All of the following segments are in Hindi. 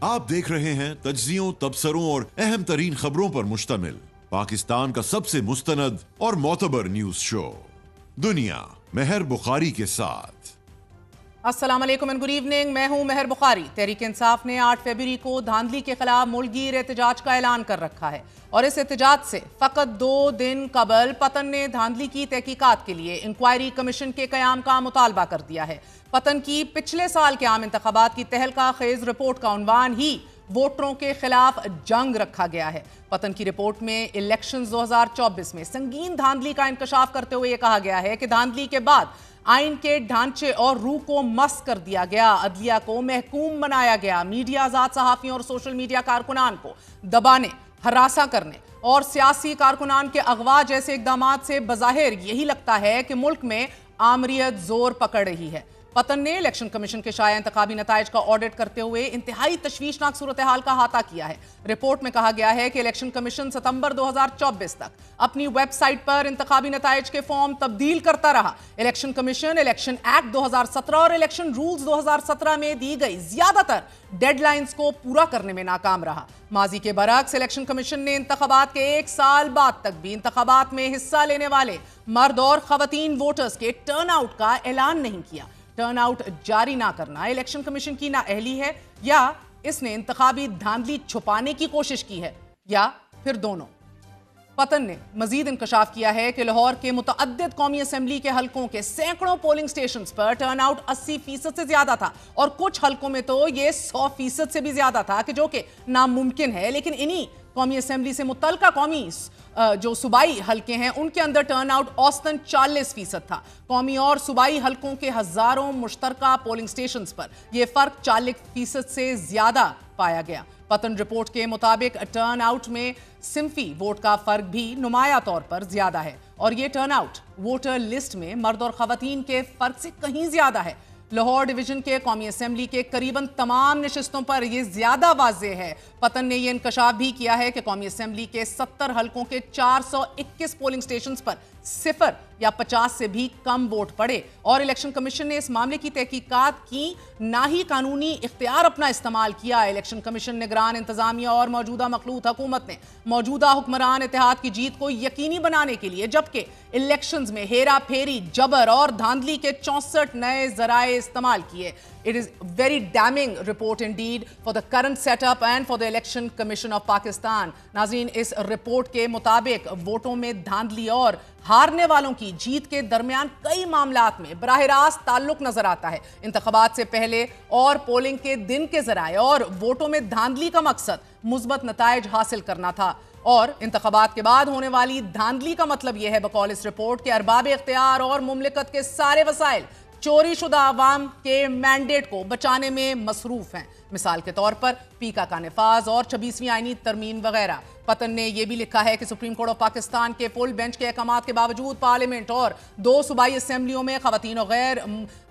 आप देख रहे हैं तज्जियों, तबसरों और अहम तरीन खबरों पर मुश्तमिल पाकिस्तान का सबसे मुस्तनद और मोतबर न्यूज शो दुनिया मेहर बुखारी के साथ। अस्सलाम वालेकुम एंड गुड इवनिंग। मैं हूं मेहर बुखारी। तहरीक इंसाफ ने 8 फरवरी को धांधली के खिलाफ मुल्कगीर एहतजाज का ऐलान कर रखा है और इस एहतजाज से फकत 2 दिन कबल पतन ने धांधली की तहकीकात के लिए इंक्वायरी कमीशन के कयाम का मुतालबा कर दिया है। पतन की पिछले साल के आम इंतखाबात की तहलका खेज रिपोर्ट का उन्वान ही वोटरों के खिलाफ जंग रखा गया है। पतन की रिपोर्ट में इलेक्शंस 2024 में संगीन धांधली का इंकशाफ करते हुए यह कहा गया है कि धांधली के बाद आइन के ढांचे और रूह को मस कर दिया गया, अदलिया को महकूम बनाया गया, मीडिया, आजाद सहाफियों और सोशल मीडिया कारकुनान को दबाने, हरासा करने और सियासी कारकुनान के अगवा जैसे इकदामात से बज़ाहिर यही लगता है कि मुल्क में आमरीत जोर पकड़ रही है। पतन ने इलेक्शन कमीशन के शाया इंतखाबी नताइज का ऑडिट करते हुए इंतहाई तशवीशनाक सूरत हाल का अहाता किया है। रिपोर्ट में कहा गया है कि इलेक्शन कमीशन सितंबर 2024 तक अपनी वेबसाइट पर इंतखाबी नताइज के फॉर्म तब्दील करता रहा। इलेक्शन कमीशन इलेक्शन एक्ट 2017 और इलेक्शन रूल्स 2017 में दी गई ज्यादातर डेडलाइंस को पूरा करने में नाकाम रहा। माजी के बरक्स इलेक्शन कमीशन ने इंतखाबात के 1 साल बाद तक भी इंतखाबात में हिस्सा लेने वाले मर्द और खवातीन वोटर्स के टर्नआउट का ऐलान नहीं किया। टर्नआउट जारी ना करना इलेक्शन कमीशन की नाअहली है या इसने इंतखाबी धांधली छुपाने की कोशिश की है या फिर दोनों। पतन ने मजीद इंकशाफ किया है कि लाहौर के मुतअद्दिद कौमी असम्बली के हलकों के सैकड़ों पोलिंग स्टेशन पर टर्नआउट 80% से ज्यादा था और कुछ हलकों में तो ये 100% से भी ज्यादा था, कि जो कि नामुमकिन है। लेकिन इन्हीं कौमी असम्बली से मुतल्लिका कौमी जो सूबाई हलके हैं उनके अंदर टर्नआउट औसतन 40% था। कौमी और सूबाई हलकों के हजारों मुश्तरका पोलिंग स्टेशन पर यह फर्क 40% से ज्यादा पाया गया। पतन रिपोर्ट के मुताबिक टर्नआउट में सिंफी वोट का फर्क भी नुमाया तौर पर ज्यादा है और यह टर्नआउट वोटर लिस्ट में मर्द और खवातीन के फर्क से कहीं ज्यादा है। लाहौर डिवीजन के कौमी असम्बली के करीबन तमाम नशिस्तों पर यह ज्यादा वाज़ेह है। पतन ने यह इंकशाफ भी किया है कि कौमी असम्बली के 70 हलकों के 421 पोलिंग स्टेशन पर 0 या 50 से भी कम वोट पड़े और इलेक्शन कमीशन ने इस मामले की तहकीकात की, ना ही कानूनी इख्तियार अपना इस्तेमाल किया। इलेक्शन कमीशन, निगरान इंतजामिया और मौजूदा मखलूत हुकूमत ने मौजूदा हुक्मरान इत्तेहाद की जीत को यकीनी बनाने के लिए जबकि इलेक्शंस में हेरा फेरी, जबर और धांधली के 64 नए जराए इस्तेमाल किए। It is very damning report indeed for the current setup and for the Election Commission of Pakistan. नाज़रीन, इस रिपोर्ट के मुताबिक वोटों में धांधली और हारने वालों की जीत के दरमियान कई मामलात में बराह रास्त ताल्लुक नजर आता है। इंतखाबात से पहले और पोलिंग के दिन के जराए और वोटों में धांधली का मकसद मुस्बत नताइज हासिल करना था और इंतखाबात के बाद होने वाली धांधली का मतलब यह है बकौल इस रिपोर्ट के अरबाब इख्तियार और मुमलिकत के सारे वसाइल चोरी शुदा अवाम के मैंडेट को बचाने में मसरूफ हैं। मिसाल के तौर पर पीका का निफाज और 26वीं आईनी तरमीम वगैरह। पतन ने यह भी लिखा है कि सुप्रीम कोर्ट ऑफ पाकिस्तान के फुल बेंच के अहकामात के बावजूद पार्लियामेंट और 2 सूबाई असम्बलियों में खवातीन और गैर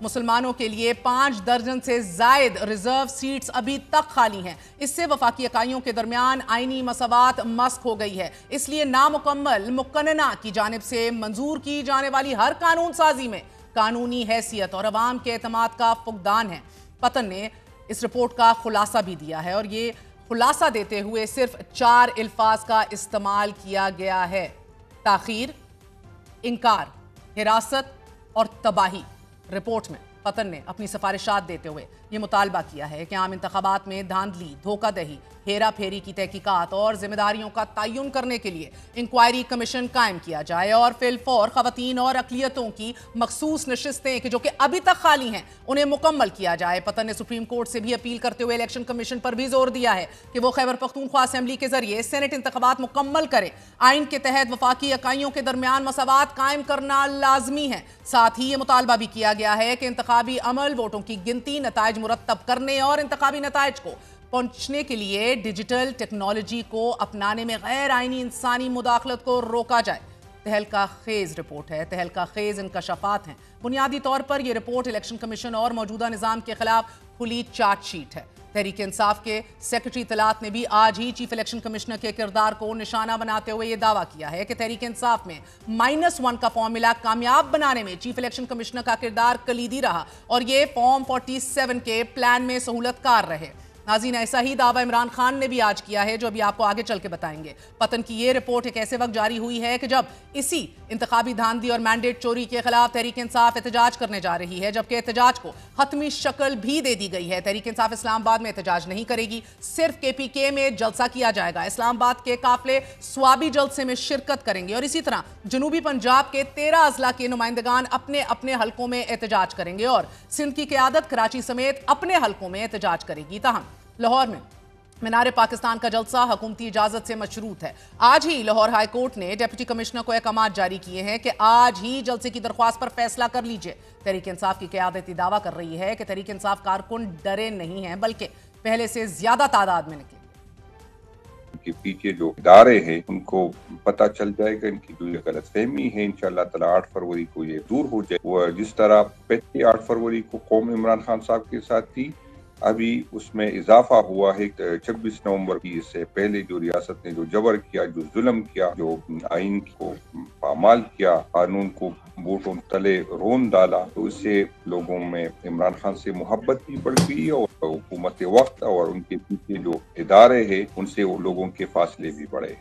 मुसलमानों के लिए 5 दर्जन से जायद रिजर्व सीट्स अभी तक खाली हैं। इससे वफाकी इकाइयों के दरमियान आईनी मसवात मस्क हो गई है। इसलिए नामुकम्मल मुकन्नना की जानिब से मंजूर की जाने वाली हर कानून साजी में कानूनी हैसियत और अवाम के एतमाद का फुकदान है। पतन ने इस रिपोर्ट का खुलासा भी दिया है और ये खुलासा देते हुए सिर्फ 4 अल्फाज का इस्तेमाल किया गया है: ताखीर, इनकार, हिरासत और तबाही। रिपोर्ट में पतन ने अपनी सिफारिशात देते हुए ये मुतालबा किया है कि आम इंतखाबात में धांधली, धोखादही, हेरा फेरी की तहकीकात और जिम्मेदारियों का तयन करने के लिए इंक्वायरी कमीशन कायम किया जाए और फिलफौर खवातीन और अकलियतों की मखसूस नशिस्तें जो कि अभी तक खाली हैं उन्हें मुकम्मल किया जाए। पतन ने सुप्रीम कोर्ट से भी अपील करते हुए इलेक्शन कमीशन पर भी जोर दिया है कि वो खैबर पख्तूनख्वा असेंबली के जरिए सेनेट इंतखाबात मुकम्मल करे। आइन के तहत वफाकी इकाइयों के दरमियान मसावात कायम करना लाजमी है। साथ ही ये मुतालबा भी किया गया है कि इंतखाबी अमल, वोटों की गिनती, नताइज मुरत्तब करने और इंतखाबी नताइज को पहुंचने के लिए डिजिटल टेक्नोलॉजी को अपनाने में गैर आइनी इंसानी मुदाखलत को रोका जाए। तहलका खेज रिपोर्ट है, तहलका खेज इंकशाफात हैं। बुनियादी तौर पर यह रिपोर्ट इलेक्शन कमीशन और मौजूदा निज़ाम के खिलाफ खुली चार्जशीट है। तहरीक इंसाफ के सेक्रेटरी इत्तलात ने भी आज ही चीफ इलेक्शन कमिश्नर के किरदार को निशाना बनाते हुए यह दावा किया है कि तहरीक इंसाफ में -1 का फॉर्मूला कामयाब बनाने में चीफ इलेक्शन कमिश्नर का किरदार कलीदी रहा और यह फॉर्म 47 के प्लान में सहूलतकार रहे। नाज़रीन, ऐसा ही दावा इमरान खान ने भी आज किया है, जो अभी आपको आगे चल के बताएंगे। पतन की ये रिपोर्ट एक ऐसे वक्त जारी हुई है कि जब इसी इंतखाबी धांधली और मैंडेट चोरी के खिलाफ तहरीक इंसाफ एहतजाज करने जा रही है, जबकि एहतजाज को हतमी शक्ल भी दे दी गई है। तहरीक इंसाफ इस्लामाबाद में एहतजाज नहीं करेगी, सिर्फ KPK में जलसा किया जाएगा। इस्लामाबाद के काफिले स्वाबी जलसे में शिरकत करेंगे और इसी तरह जनूबी पंजाब के 13 अजला के नुमाइंदगान अपने अपने हलकों में एहतजाज करेंगे और सिंध की क़यादत कराची समेत अपने हलकों में एहतजाज करेगी। ताहम लाहौर में मीनार पाकिस्तान का जलसा हुकूमती इजाजत से मशरूत है। आज ही लाहौर हाई कोर्ट ने डिप्टी कमिश्नर को अहकामात जारी किए हैं कि आज ही जलसे की दरख्वास्त पर फैसला कर लीजिए। तहरीक इंसाफ की क़यादत दावा कर रही है कि तहरीक इंसाफ कारकुन डरे नहीं हैं, बल्कि पहले से ज्यादा तादाद में निकले। के पीछे जो इदारे हैं उनको पता चल जाएगा, इनकी जो ये गलतफहमी है इंशाअल्लाह ताला 8 फरवरी को ये दूर हो जाए। वो जिस तरह पहले 8 फरवरी को कौम इमरान खान साहब के साथ थी, अभी उसमें इजाफा हुआ है। 26 नवंबर की इससे पहले जो रियासत ने जो जबर किया, जो जुल्म किया, जो आइन को पामाल किया, कानून को वोटों तले रोन डाला, तो इससे लोगों में इमरान खान से मोहब्बत भी बढ़ गई और हुकूमत वक्त और उनके पीछे जो इदारे हैं उनसे वो लोगों के फासले भी बढ़े।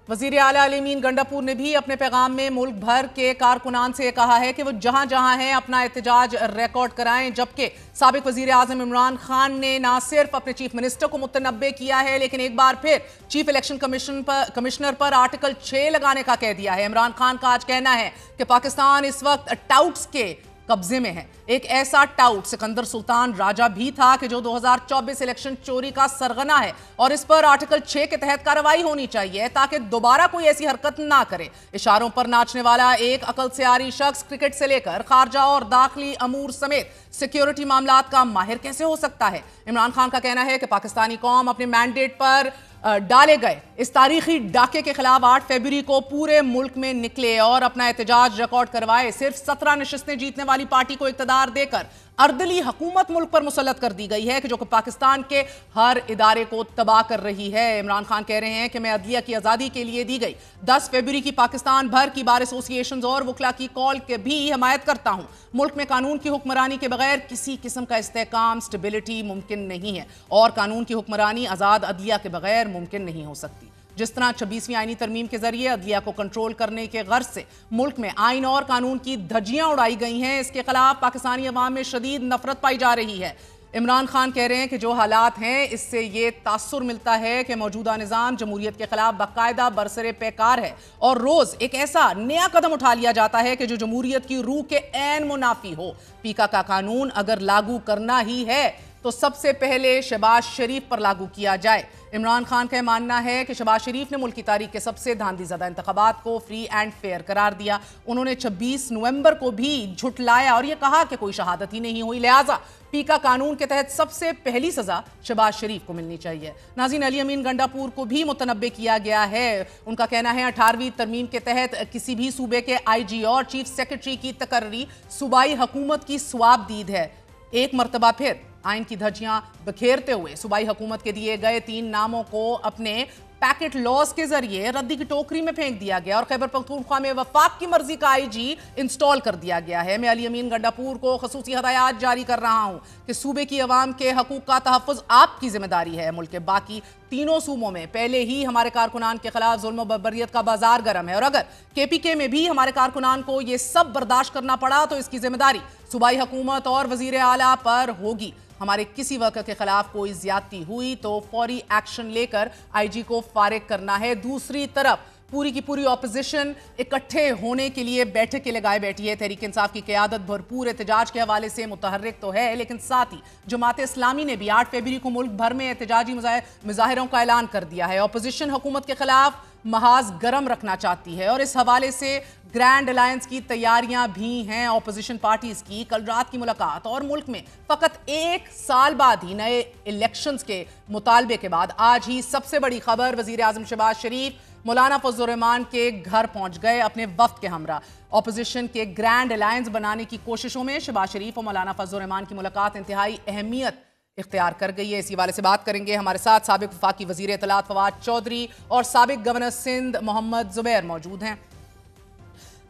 वज़ीर आला अली अमीन गंडापुर ने भी अपने पैगाम में मुल्क भर के कारकुनान से कहा है कि वो जहां जहां हैं अपना एहतजाज रिकॉर्ड कराएं। जबकि साबिक वज़ीर आज़म इमरान खान ने ना सिर्फ अपने चीफ मिनिस्टर को मुतनब्बे किया है, लेकिन एक बार फिर चीफ इलेक्शन कमिश्नर पर आर्टिकल 6 लगाने का कह दिया है। इमरान खान का आज कहना है कि पाकिस्तान इस वक्त टाउट्स के कब्जे में है। एक ऐसा टाउट सिकंदर सुल्तान राजा भी था कि जो 2024 इलेक्शन चोरी का सरगना है और इस पर आर्टिकल 6 के तहत कार्रवाई होनी चाहिए ताकि दोबारा कोई ऐसी हरकत ना करे। इशारों पर नाचने वाला एक अकल से आरी शख्स क्रिकेट से लेकर खारजा और दाखिली अमूर समेत सिक्योरिटी मामलात का माहिर कैसे हो सकता है? इमरान खान का कहना है कि पाकिस्तानी कौम अपने मैंडेट पर डाले गए इस तारीखी डाके के खिलाफ 8 फरवरी को पूरे मुल्क में निकले और अपना एहतजाज रिकॉर्ड करवाए। सिर्फ 17 नशिस्तें जीतने वाली पार्टी को इक़्तिदार देकर अर्दली हुकूमत मुल्क पर मुसल्लत कर दी गई है कि जो कि पाकिस्तान के हर इदारे को तबाह कर रही है। इमरान खान कह रहे हैं कि मैं अदलिया की आज़ादी के लिए दी गई 10 फरवरी की पाकिस्तान भर की बार एसोसिएशन और वकला की कॉल के भी हिमायत करता हूं। मुल्क में कानून की हुक्मरानी के बगैर किसी किस्म का इस्तेहकाम, स्टेबिलिटी मुमकिन नहीं है और कानून की हुक्मरानी आज़ाद अदलिया के बगैर मुमकिन नहीं हो सकती। जिस तरह 26वीं आईनी तरमीम के जरिए अदलिया को कंट्रोल करने के गर्ज से मुल्क में आइन और कानून की धज्जियां उड़ाई गई हैं, इसके खिलाफ पाकिस्तानी अवाम में शदीद नफरत पाई जा रही है। इमरान खान कह रहे हैं कि जो हालात हैं इससे ये तासुर मिलता है कि मौजूदा निज़ाम जमहूरियत के खिलाफ बाकायदा बरसरे पैकार है और रोज एक ऐसा नया कदम उठा लिया जाता है कि जो जमहूरियत की रूह के ऐन मुनाफी हो। पीका का कानून अगर लागू करना ही है तो सबसे पहले शहबाज शरीफ पर लागू किया जाए। इमरान खान का मानना है कि शहबाज शरीफ ने मुल्क की तारीख के सबसे धांधलीज़दा इंतखाबात को फ्री एंड फेयर करार दिया। उन्होंने 26 नवंबर को भी झुटलाया और यह कहा कि कोई शहादत ही नहीं हुई, लिहाजा पीका कानून के तहत सबसे पहली सजा शहबाज शरीफ को मिलनी चाहिए। नाज़रीन, अली अमीन गंडापुर को भी मुतनब्बे किया गया है। उनका कहना है 18वीं तरमीम के तहत किसी भी सूबे के IG और चीफ सेक्रेटरी की तकर्री सूबाई हुकूमत की स्वाबदीद है। एक मरतबा फिर आइन की धज्जियां बिखेरते हुए सूबाई हुकूमत के दिए गए 3 नामों को अपने पैकेट लॉस के जरिए रद्दी की टोकरी में फेंक दिया गया और खैबर पख्तूनख्वा में वफाक की मर्जी का IG इंस्टॉल कर दिया गया है। मैं अली अमीन गंडापुर को खसूसी हदायत जारी कर रहा हूं कि सूबे की अवाम के हकूक का तहफ़्फ़ुज़ आपकी जिम्मेदारी है। मुल्क के बाकी तीनों सूबों में पहले ही हमारे कारकुनान के खिलाफ जुल्म बर्बरियत का बाजार गर्म है और अगर KPK में भी हमारे कारकुनान को यह सब बर्दाश्त करना पड़ा तो इसकी जिम्मेदारी सूबाई हुकूमत और वजीर आला पर होगी। हमारे किसी वर्कर के खिलाफ कोई ज्यादती हुई तो फौरी एक्शन लेकर IG को फारिग करना है। दूसरी तरफ पूरी की पूरी ऑपोजिशन इकट्ठे होने के लिए बैठकें लगाए बैठी है। तहरीक इंसाफ की क़यादत भरपूर एहतजाज के हवाले से मुतहर्रिक तो है, लेकिन साथ ही जमात इस्लामी ने भी 8 फरवरी को मुल्क भर में एहतजाजी मुजाहिरों का ऐलान कर दिया है। ऑपोजिशन हुकूमत के खिलाफ महाज गर्म रखना चाहती है और इस हवाले से ग्रैंड अलायंस की तैयारियां भी हैं ऑपोजिशन पार्टीज की। कल रात की मुलाकात और मुल्क में फकत 1 साल बाद ही नए इलेक्शंस के मुतालबे के बाद आज ही सबसे बड़ी खबर, वजीर आजम शहबाज शरीफ मौलाना फजल रहमान के घर पहुंच गए अपने वफ्द के हमरा। ऑपोजिशन के ग्रैंड अलायंस बनाने की कोशिशों में शहबाज शरीफ और मौलाना फजल रहमान की मुलाकात इंतहाई अहमियत इख्तियार कर गई है। इसी वाले से बात करेंगे। हमारे साथ साबिक वफाकी वजीर इत्तलात फवाद चौधरी और साबिक गवर्नर सिंध मोहम्मद जुबैर मौजूद हैं।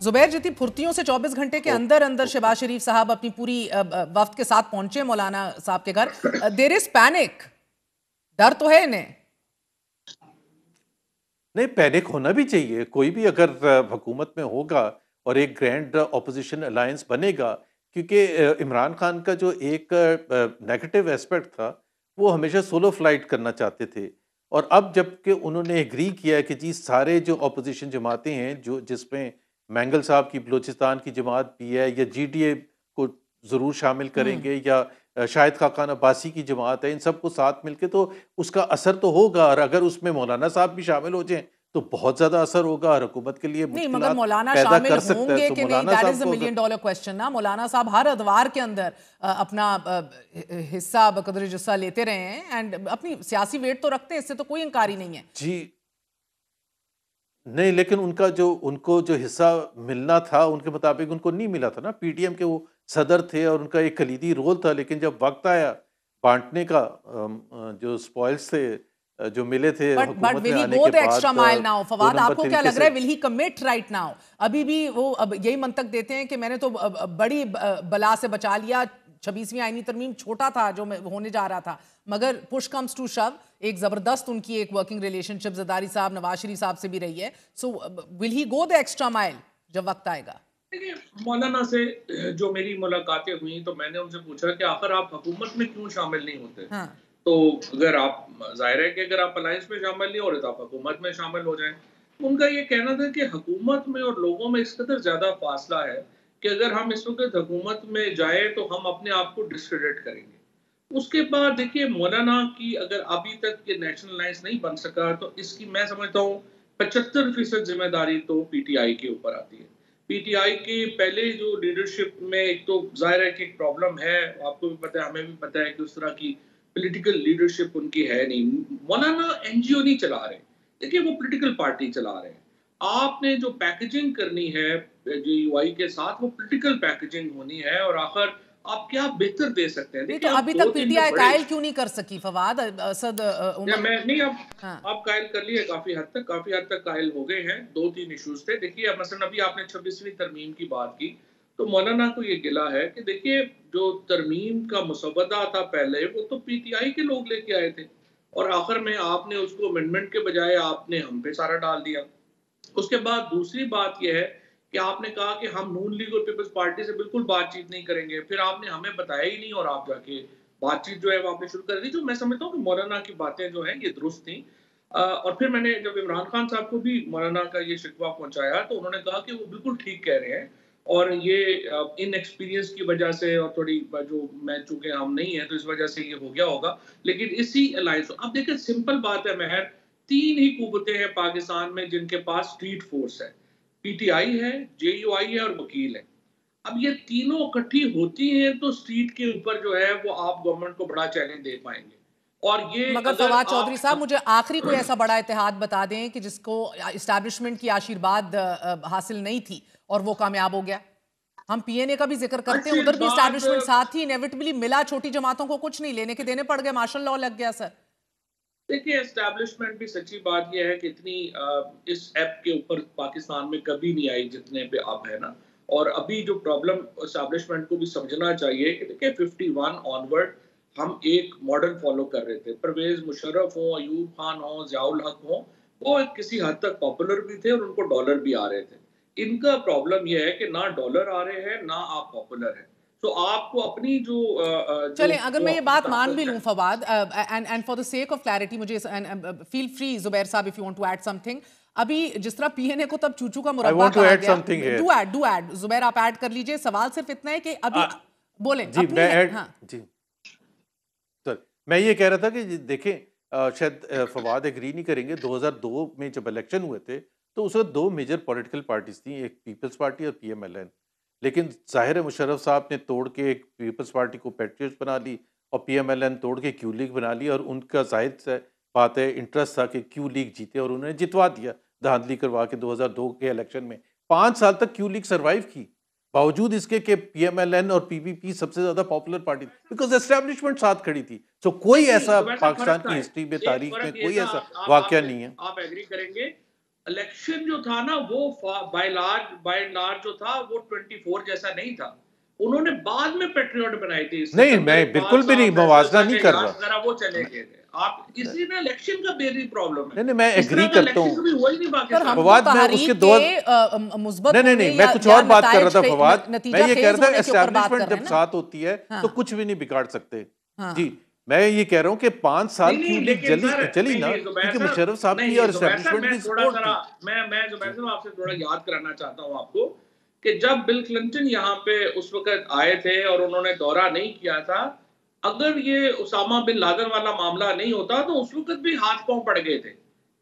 जुबैर, जितनी फुर्तियों से 24 घंटे के अंदर अंदर शहबाज शरीफ साहब अपनी पूरी वफ्त के साथ पहुंचे मौलाना साहब के घर, देयर इज पैनिक, डर तो है इन्हें? नहीं, पैनिक होना भी चाहिए। कोई भी अगर हुकूमत में होगा और एक ग्रैंड ऑपोजिशन अलायंस बनेगा, क्योंकि इमरान खान का जो एक नेगेटिव एस्पेक्ट था वो हमेशा सोलो फ्लाइट करना चाहते थे, और अब जबकि उन्होंने एग्री किया है कि जी सारे जो ऑपोजिशन जमातें हैं, जो जिसमें मैंगल साहब की बलूचिस्तान की जमात भी है, या जीडीए को ज़रूर शामिल करेंगे, या शाहिद खाकान अब्बासी की जमात है, इन सबको साथ मिलके तो उसका असर तो होगा। और अगर उसमें मौलाना साहब भी शामिल हो जाएं तो बहुत ज्यादा असर होगा और हुकूमत के लिए नहीं, मगर मौलाना शामिल होंगे कि नहीं, दैट इज $1 मिलियन क्वेश्चन ना। मौलाना साहब हर अदवार के अंदर अपना हिस्सा बकदर जुस्सा लेते रहे हैं एंड अपनी सियासी वेट तो रखते हैं, इससे तो कोई इंकारी नहीं है जी। नहीं, लेकिन उनको जो हिस्सा मिलना था उनके मुताबिक उनको नहीं मिला था ना। पीटीएम के वो सदर थे और उनका एक कलीदी रोल था, लेकिन जब वक्त आया बांटने का, जो स्पॉइल्स थे जो मिले थे but will he go the extra mile now? Fawad, आपको क्या लग रहा है, will he commit right now? अभी भी वो अब यही मंतक देते हैं कि मैंने तो बड़ी बला से बचा लिया, 26वीं आईनी तरमीम छोटा था जो होने जा रहा था, मगर पुश कम्स टू शव, एक जबरदस्त उनकी एक वर्किंग रिलेशनशिप जरदारी साहब नवाज शरीफ साहब से भी रही है। So will he go the extra mile जब वक्त आएगा? देखिए, मौलाना से जो मेरी मुलाकातें हुई तो मैंने उनसे पूछा कि आखिर आप हुकूमत में क्यों शामिल नहीं होते? हाँ। तो अगर आप, जाहिर है कि अगर आप अलायंस में शामिल नहीं हो रहे तो आप हुकूमत में शामिल हो जाएं। उनका ये कहना था कि हुकूमत में और लोगों में इस कदर ज्यादा फासला है कि अगर हम इस वक्त हुकूमत में जाए तो हम अपने आप को डिस्क्रेडिट करेंगे। उसके बाद देखिए, मौलाना की अगर अभी तक ये नेशनल अलायंस नहीं बन सका तो इसकी मैं समझता हूँ 75% जिम्मेदारी तो पीटीआई के ऊपर आती है। पीटीआई के पहले जो लीडरशिप में एक तो जाहिर है कि एक प्रॉब्लम है, आपको भी पता है, हमें भी पता है कि उस तरह की पॉलिटिकल लीडरशिप उनकी है नहीं। मौलाना एनजीओ नहीं चला रहे, देखिए वो पॉलिटिकल पार्टी चला रहे हैं। आपने जो पैकेजिंग करनी है जेयूआई के साथ, वो पॉलिटिकल पैकेजिंग होनी है, और आखिर आप क्या बेहतर दे सकते हैं? तो अभी तक पीटीआई कायल क्यों नहीं कर सकी फवाद? असद मैं नहीं, आप कायल कर लिए काफी हद तक कायल हो गए हैं। 2-3 इश्यूज थे। देखिए मसलन अभी आपने 26वीं तरमीम की बात की, तो मौलाना को ये गिला है कि देखिए जो तरमीम का मुसवदा था पहले, वो तो पीटीआई के लोग लेके आए थे, और आखिर में आपने उसको अमेंडमेंट के बजाय आपने हम पे सारा डाल दिया। उसके बाद दूसरी बात यह है कि आपने कहा कि हम नून लीग और पीपल्स पार्टी से बिल्कुल बातचीत नहीं करेंगे, फिर आपने हमें बताया ही नहीं और आप जाके बातचीत जो है वो आपने शुरू कर दी। जो मैं समझता हूँ कि मौलाना की बातें जो हैं ये दुरुस्त थी। और फिर मैंने जब इमरान खान साहब को भी मौलाना का ये शिकवा पहुंचाया तो उन्होंने कहा कि वो बिल्कुल ठीक कह रहे हैं, और ये इन एक्सपीरियंस की वजह से और थोड़ी जो मैं चूंकि हम नहीं है तो इस वजह से ये हो गया होगा। लेकिन इसी अलायंस, अब देखिए सिंपल बात है महर, 3 ही कुव्वतें हैं पाकिस्तान में जिनके पास स्ट्रीट फोर्स है, पीटीआई है, जेयूआई है और वकील है। अब ये तीनों इकट्ठी होती हैं तो स्ट्रीट के ऊपर जो है वो आप गवर्नमेंट को बड़ा चैलेंज दे पाएंगे। और ये मगर फवाद चौधरी साहब, मुझे आखिरी कोई ऐसा बड़ा इत्तेहाद बता दें कि जिसको इस्टेब्लिशमेंट की आशीर्वाद हासिल नहीं थी और वो कामयाब हो गया। हम पीएनए का भी जिक्र करते हैं, उधर भी इस्टेब्लिशमेंट साथ ही इनेविटेबली मिला, छोटी जमातों को कुछ नहीं लेने के देने पड़ गए, मार्शल लॉ लग गया। सर देखिए, एस्टैब्लिशमेंट भी, सच्ची बात यह है कि इतनी इस ऐप के ऊपर पाकिस्तान में कभी नहीं आई जितने पे अब है ना। और अभी जो प्रॉब्लम एस्टैब्लिशमेंट को भी समझना चाहिए कि देखिए 51 ऑनवर्ड हम एक मॉडल फॉलो कर रहे थे। परवेज मुशर्रफ हो, अयूब खान हो, ज़ियाउल हक हो, वो किसी हद तक पॉपुलर भी थे और उनको डॉलर भी आ रहे थे। इनका प्रॉब्लम यह है कि ना डॉलर आ रहे हैं ना आप पॉपुलर हैं, तो आपको अपनी जो चलें, अगर मैं ये बात मान भी लूं Fawad, and for the sake of clarity, मुझे फील फ्री जुबैर साहब if you want to add something. अभी जिस तरह पीएनए को तब चूचू का मुरब्बा कहा गया, डू ऐड जुबैर, आप ऐड कर लीजिए। सवाल सिर्फ इतना है कि अभी बोलें जी, मैं ऐड, जी सर, मैं ये कह रहा था कि देखें शायद फवाद एग्री नहीं करेंगे, 2002 में जब इलेक्शन हुए थे तो उस वक्त 2 मेजर पॉलिटिकल पार्टीज थी, एक पीपल्स पार्टी और पीएमएलएन। लेकिन जाहिर है मुशर्रफ साहब ने तोड़ के एक पीपल्स पार्टी को पैट्रियट्स बना ली और पीएमएलएन तोड़ के क्यू लीग बना ली, और उनका जाहिर से बात है इंटरेस्ट था कि क्यू लीग जीते और उन्होंने जितवा दिया धांधली करवा के 2002 के इलेक्शन में। 5 साल तक क्यू लीग सर्वाइव की, बावजूद इसके कि पीएमएलएन और पीपीपी सबसे ज्यादा पॉपुलर पार्टी, बिकॉज एस्टेब्लिशमेंट साथ खड़ी थी। सो कोई ऐसा पाकिस्तान की हिस्ट्री में, तारीख में कोई ऐसा वाकया नहीं है। आप एग्री करेंगे, इलेक्शन जो था ना वो बाय लार्ज जो था वो 24 जैसा नहीं था। उन्होंने बाद में पेट्रियट बनाई थी। नहीं, मैं बिल्कुल भी नहीं मवाजना नहीं कर रहा। वो चले गए थे आप, इसी में इलेक्शन का बेसिक प्रॉब्लम है। नहीं, मैं एग्री करता हूँ फवाद, मैं उसके दो नहीं, मैं कुछ और बात कर रहा था फवाद। मैं ये कह रहा था एस्टैब्लिशमेंट जब साथ होती है तो कुछ भी नहीं बिगाड़ सकते। जी, मैं ये कह रहा हूँ कि 5 साल क्यों नहीं चली ना, क्योंकि मुशर्रफ साहब की और एस्टैब्लिशमेंट की सपोर्ट थी। मैं जुबैर साहब आपसे थोड़ा याद कराना चाहता हूँ आपको कि जब बिल क्लिंटन यहाँ पे उस वक्त आए थे और उन्होंने दौरा नहीं किया था, अगर ये उसामा बिन लादेन वाला मामला नहीं होता तो उस वक्त भी हाथ पांव पड़ गए थे।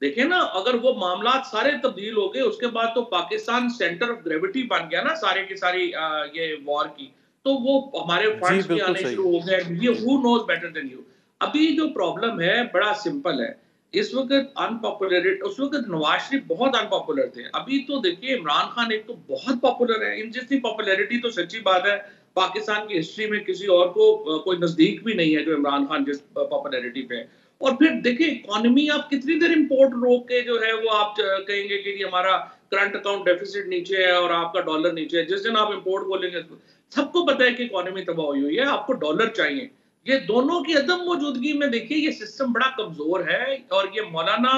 देखिए ना, अगर वो मामला सारे तब्दील हो गए, उसके बाद तो पाकिस्तान सेंटर ऑफ ग्रेविटी बन गया ना सारे की सारी ये वॉर की, तो वो हमारे फंड्स भी आने शुरू हो गए। ये who knows better than you. अभी जो प्रॉब्लम है बड़ा सिंपल है। इस वक्त अनपॉपुलरिटी, उस वक्त नवाज शरीफ बहुत अनपॉपुलर थे। अभी तो देखिए इमरान खान एक तो बहुत पॉपुलर है। इन जितनी पॉपुलैरिटी तो सच्ची बात है पाकिस्तान की हिस्ट्री में किसी और को कोई नजदीक भी नहीं है जो इमरान खान जिस पॉपुलैरिटी पे। और फिर देखिए इकोनॉमी आप कितनी देर इंपोर्ट रोक के जो है वो आप कहेंगे कि हमारा करंट अकाउंट डेफिसिट नीचे है और आपका डॉलर नीचे है। जिस दिन आप इंपोर्ट बोलेंगे सबको पता है कि इकोनॉमी तबाह हुई है, आपको डॉलर चाहिए। ये दोनों की अदम मौजूदगी में देखिए ये सिस्टम बड़ा कमजोर है और ये मौलाना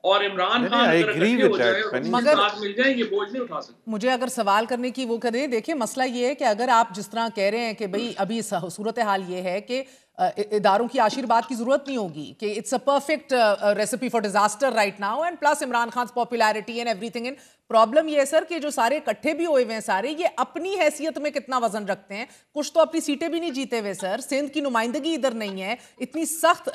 और इमरान खान अगर इकट्ठे हो जाए और साथ मिल जाए ये बोझ नहीं उठा सकते। मुझे अगर सवाल करने की वो करें, देखिए मसला ये है कि अगर आप जिस तरह कह रहे हैं कि भाई अभी सूरत हाल ये है कि इदारों की आशीर्वाद की जरूरत नहीं होगी, कि it's a perfect recipe for disaster right now and plus Imran Khan popularity and everything in. Problem ये है सर कि जो सारे इकट्ठे भी हुए हुए हैं सारे, ये अपनी हैसियत में कितना वजन रखते हैं। कुछ तो अपनी सीटें भी नहीं जीते हुए सर, सिंध की नुमाइंदगी इधर नहीं है, इतनी सख्त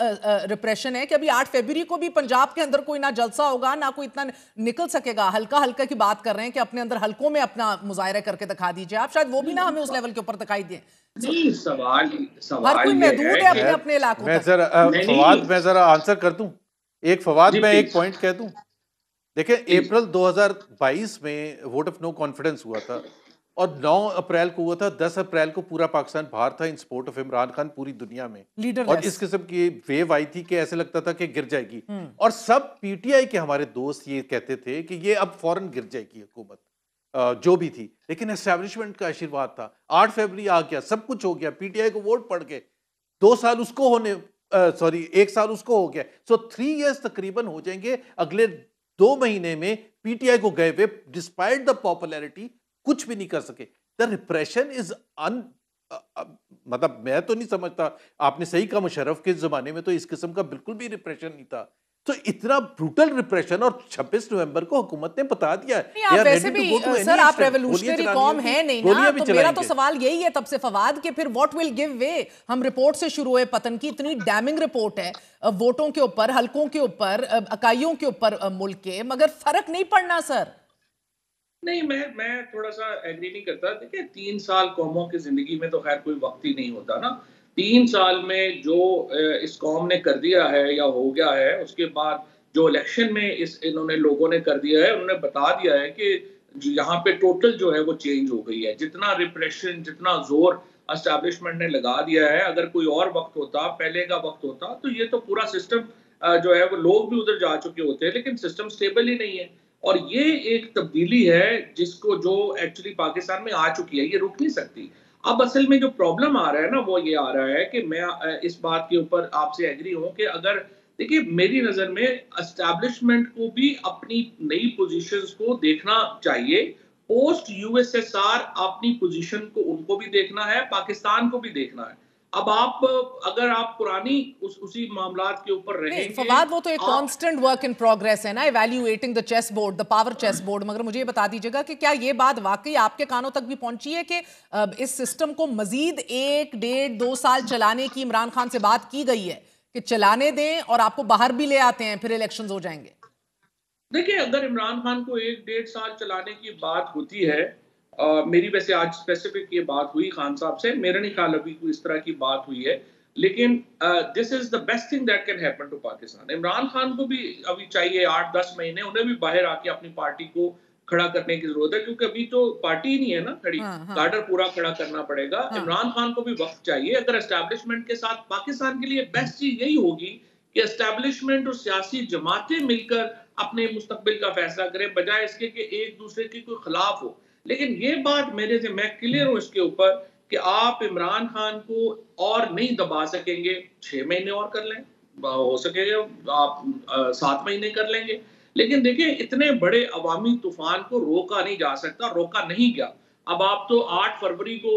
रिप्रेशन है कि अभी 8 फरवरी को भी पंजाब के अंदर कोई ना जलसा होगा ना कोई इतना निकल सकेगा। हल्का हल्का की बात कर रहे हैं कि अपने अंदर हल्कों में अपना मुजाहरा करके दिखा दीजिए आप, शायद वो भी ना हमें उस लेवल के ऊपर दिखाई दे। नहीं, सवाल हर कोई महदूद है अपने अपने इलाकों में। फवाद मैं जरा आंसर कर दूं एक फवाद, मैं एक पॉइंट कह दूं। देखिए अप्रैल 2022 में वोट ऑफ नो कॉन्फिडेंस हुआ था और 9 अप्रैल को हुआ था। 10 अप्रैल को पूरा पाकिस्तान बाहर था इन सपोर्ट ऑफ इमरान खान पूरी दुनिया में, और इस किस्म की वेव आई थी कि ऐसे लगता था कि गिर जाएगी। और सब पीटीआई के हमारे दोस्त ये कहते थे कि ये अब फौरन गिर जाएगी हुकूमत जो भी थी, लेकिन एस्टैब्लिशमेंट का आशीर्वाद था। 8 फरवरी आ गया, सब कुछ हो गया, पीटीआई को वोट पड़ गए, 2 साल उसको होने 1 साल उसको हो गया। सो 3 इयर्स तकरीबन हो जाएंगे अगले 2 महीने में पीटीआई को गए हुए, डिस्पाइट द पॉपुलैरिटी कुछ भी नहीं कर सके। द रिप्रेशन इज मतलब मैं तो नहीं समझता, आपने सही कहा मुशर्रफ के जमाने में तो इस किस्म का बिल्कुल भी रिप्रेशन नहीं था। तो इतना ब्रूटल रिप्रेशन, और 26 नवंबर को हुकूमत ने बता दिया है। वैसे भी सर आप रेवोल्यूशनरी कौम है नहीं ना, तो मेरा तो सवाल यही है तब से फवाद कि फिर व्हाट विल गिव वे। हम रिपोर्ट से शुरू हुए पतन की, इतनी डैमिंग रिपोर्ट है वोटों के ऊपर, हलकों के ऊपर, इकाइयों के ऊपर मुल्क के, मगर फर्क नहीं पड़ना सर। नहीं, मैं थोड़ा सा एग्री नहीं करता। देखिए 3 साल कौमों की जिंदगी में तो खैर कोई वक्त ही नहीं होता ना। 3 साल में जो इस कौम ने कर दिया है या हो गया है, उसके बाद जो इलेक्शन में इन्होंने लोगों ने कर दिया है, उन्होंने बता दिया है कि यहाँ पे टोटल जो है वो चेंज हो गई है। जितना रिप्रेशन, जितना जोर एस्टैब्लिशमेंट ने लगा दिया है, अगर कोई और वक्त होता, पहले का वक्त होता, तो ये तो पूरा सिस्टम जो है वो लोग भी उधर जा चुके होते हैं, लेकिन सिस्टम स्टेबल ही नहीं है। और ये एक तब्दीली है जिसको जो एक्चुअली पाकिस्तान में आ चुकी है, ये रुक नहीं सकती। अब असल में जो प्रॉब्लम आ रहा है ना वो ये आ रहा है कि मैं इस बात के ऊपर आपसे एग्री हूं कि अगर देखिए मेरी नजर में एस्टैब्लिशमेंट को भी अपनी नई पोजीशंस को देखना चाहिए। पोस्ट यूएसएसआर अपनी पोजीशन को उनको भी देखना है, पाकिस्तान को भी देखना है। अब अगर आप पुरानी उसी मामलात के ऊपर रहेंगे, फवाद वो तो एक कांस्टेंट वर्क इन प्रोग्रेस है ना, evaluating the chess board, the power chess board. मगर मुझे ये बता दीजिएगा कि क्या ये बात वाकई आपके कानों तक भी पहुंची है कि इस सिस्टम को मजीद 1, 1.5, 2 साल चलाने की इमरान खान से बात की गई है कि चलाने दें और आपको बाहर भी ले आते हैं, फिर इलेक्शंस हो जाएंगे? देखिए अगर इमरान खान को 1, 1.5 साल चलाने की बात होती है, मेरी वैसे आज स्पेसिफिक ये बात हुई खान साहब से, मेरा नहीं ख्याल अभी कोई इस तरह की बात हुई है, लेकिन this is the best thing that can happen to Pakistan. Imran Khan को भी अभी चाहिए 8-10 महीने, उन्हें भी बाहर आके अपनी पार्टी को खड़ा करने की जरूरत है, क्योंकि अभी तो पार्टी ही नहीं है ना खड़ी, कार्डर पूरा खड़ा करना पड़ेगा। इमरान खान को भी वक्त चाहिए। अगर एस्टैब्लिशमेंट के साथ पाकिस्तान के लिए बेस्ट चीज यही होगी कि एस्टैब्लिशमेंट और सियासी जमातें मिलकर अपने मुस्तकबिल का फैसला करें, बजाय इसके कि एक दूसरे के कोई खिलाफ हो। लेकिन ये बात मेरे से, मैं क्लियर हूँ इसके ऊपर कि आप इमरान खान को और नहीं दबा सकेंगे। 6 महीने और कर लें, हो सकेगा आप 7 महीने कर लेंगे, लेकिन देखिए इतने बड़े अवामी तूफान को रोका नहीं जा सकता, रोका नहीं गया। अब आप तो 8 फरवरी को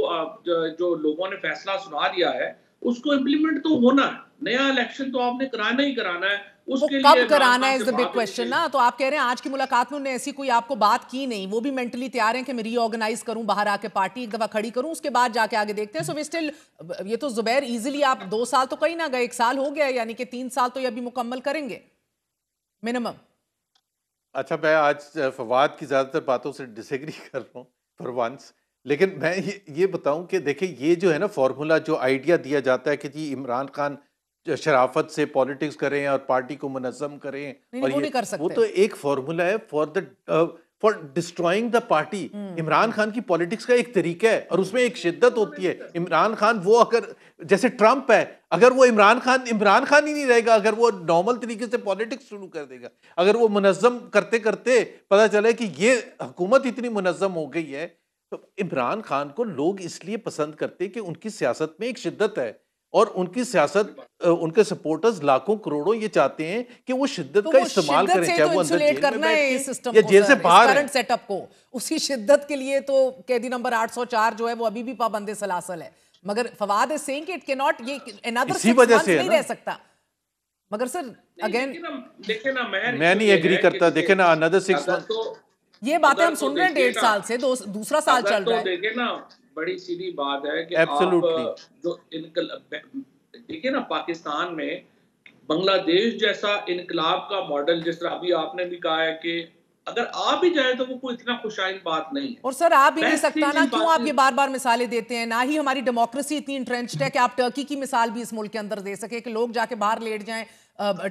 जो लोगों ने फैसला सुना दिया है उसको इम्प्लीमेंट तो होना है। नया इलेक्शन तो आपने कराना ही कराना है, उसके लिए कब कराना है इज द बिग क्वेश्चन ना। तो आप कह रहे हैं आज की मुलाकात में उन्होंने ऐसी कोई आपको बात की नहीं, वो भी मेंटली तैयार हैं कि मैं रीऑर्गेनाइज करूं, बाहर आके पार्टी एक दफा खड़ी करूं, उसके बाद जाके आगे देखते हैं। सो वी स्टिल, ये तो जुबैर इजीली आप 2 साल तो कहीं ना गए, 1 साल हो गया, यानी कि 3 साल तो ये अभी मुकम्मल करेंगे मिनिमम। अच्छा, मैं आज फवाद की ज्यादातर बातों से डिसएग्री कर रहा हूँ फॉर वंस, लेकिन मैं ये बताऊं कि देखिए ये जो है ना फॉर्मूला, जो आइडिया दिया जाता है कि जी इमरान खान शराफत से पॉलिटिक्स करें और पार्टी को मुनज़्ज़म करें, नहीं, और वो ये नहीं कर सकते। वो तो एक फॉर्मूला है for destroying the party. Imran Khan की पॉलिटिक्स का एक तरीका है और उसमें एक शिद्दत होती है। इमरान खान वो, अगर जैसे ट्रंप है, अगर वो इमरान खान ही नहीं रहेगा, अगर वो नॉर्मल तरीके से पॉलिटिक्स शुरू कर देगा, अगर वो मुनज़्ज़म करते करते पता चले कि ये हुकूमत इतनी मुनज़्ज़म हो गई है, तो इमरान खान को लोग इसलिए पसंद करते हैं कि उनकी सियासत में एक शिद्दत है, और उनकी सियासत, उनके सपोर्टर्स लाखों करोड़ों ये चाहते हैं कि वो शिद्दत का इस्तेमाल करें, चाहे वो अंदर जेल में बैठ के या जेल से बाहर करंट सेटअप को। उसी शिद्दत के लिए तो कैदी नंबर 804 जो है वो अभी भी पाबंदे सलासल है। मगर फवाद इज सेइंग कि इट कैन नॉट, ये अनदर 6 मंथ्स नहीं रह सकता। मगर सर अगेन देखिए ना, मैं नहीं एग्री करता। देखिए ना, अनदर 6 मंथ्स, ये बातें हम सुन रहे हैं 1.5 साल से, दूसरा साल चल रहा है। देखिए ना, बड़ी सीधी बात है कि Absolutely. आप जो देखिए ना, पाकिस्तान में बांग्लादेश जैसा इनकलाब का मॉडल, जिस तरह अभी आपने भी कहा है कि अगर आ भी जाए तो वो कोई इतना खुशाइन बात नहीं है। और सर आप भी नहीं सकता ना, क्यों आप ये बार बार मिसालें देते हैं? ना ही हमारी डेमोक्रेसी इतनी इंट्रेंच्ड है कि आप टर्की की मिसाल भी इस मुल्क के अंदर दे सके कि लोग जाके बाहर लेट जाएं,